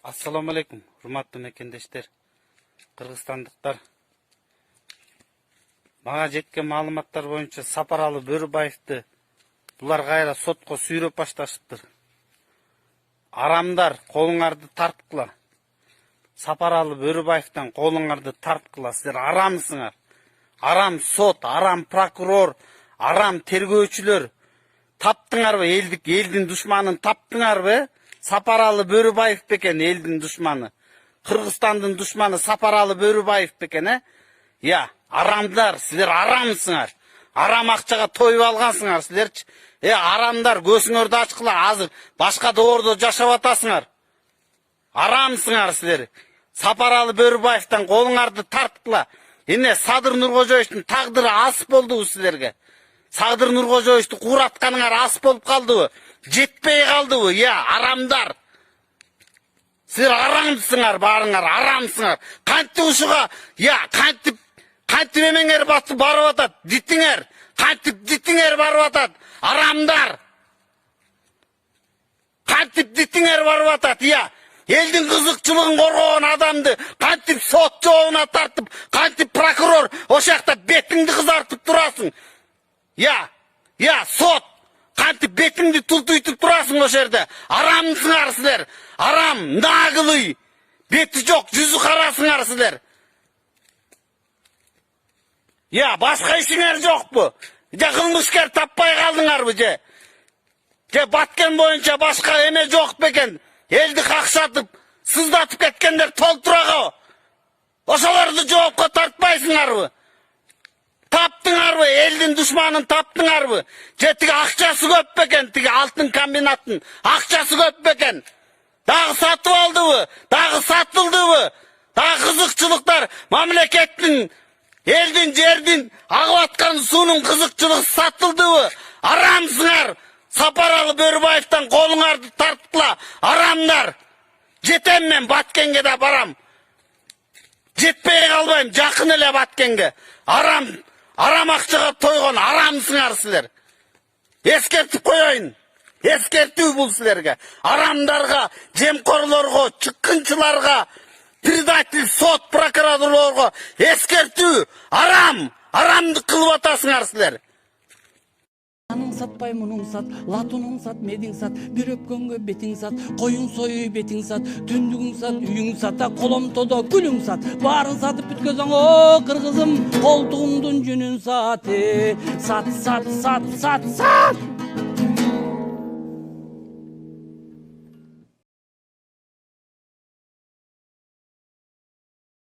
Assalamu alaikum, hurmatly mekendештер, Kırgızstandыктар. Maga жеткен маалыматтар боюнча Сапаралы Бөрүбаевди булар кайра сотко сүйрөп башташыптыр. Арамдар, колуңарды тарткыла. Сапаралы Бөрүбаевден колуңарды тарткыла. Силер арамсыңар. Арам сот, арам прокурор, арам тергөөчүлөр. Таптыңарбы элдин душманын таптыңарбы? Сапаралы Бөрүбаев бекен элдин душманы. Кыргызстандын душманы Сапаралы Бөрүбаев бекен, Я, арамдар, силер арамсыңар. Арам акчага тоюп алгансыңар силерчи. Арамдар, көзүңөрдү ачкыла, азыр башка доордо жашап атасыңар. Арамсыңар силер. Сапаралы Бөрүбаевден колуңарды тарткыла. Садыр Нуркожоевдун тагдыры ас болдубу силерге? Садыр Нуркожоевду кууратканыңар ас болуп калдыбы? Жетпей калдыбы? Арамдар. Силер арамсыңар, барыңар, арамсыңар. Кантип ушуга, кантип эмеңер барып атат, дитиңер. Кантип дитиңер барып атат, арамдар. Кантип дитиңер барып атат, элдин кызыкчылыгын коргогон адамды кантип сот жообуна тартып, кантип прокурор ошакта бетиңди кызартып турасың? Сот кантип бетиңди тултуйтуп турасың ошол жерде? Арамсыңар силер. Арам, нагылый. Бети жок, жүзү карасыңар силер. Башка ишиңер жокпу? Кылмышкер таппай калдыңарбы же? Баткен боюнча башка эме жок бекен? Элди какшатып, сыздатып кеткендер толтурага. Ошолорду жоопко тартпайсыңарбы? Таптыңарбы? Элдин душманын таптыңарбы? Тиги акчасы көп бекен, тиги алтын комбинаттын акчасы көп бекен? Дагы сатып алдыбы? Дагы сатылдыбы? Дагы кызыкчылыктар мамлекеттин, элдин, жердин агып аткан суунун кызыкчылыгы сатылдыбы? Арамсыңар. Сапаралы Бөрүбаевден колуңарды тарткыла. Арамдар. Жетем мен Баткенге да барам. Жетпей калбайм, жакын эле Баткенге. Арам акчага тойгон арамсыңар силер. Эскертип коеюн. Эскертүү бул силерге. Арамдарга, жемкорлорго, чыккынчыларга, предатель, сот, прокурорлорго эскертүү. Арамды кылып атасыңар силер. Анын сатпай мунун сат, латунун сат, медиң сат, бир өпкөнгө бетиң сат, коюн союй бетиң сат, түндүгүң сат, үйүң сат, коломтодо күлүң сат, баарын сатып бүткөзөң, кыргызым, колтугуңдун жүнүн сат, сат.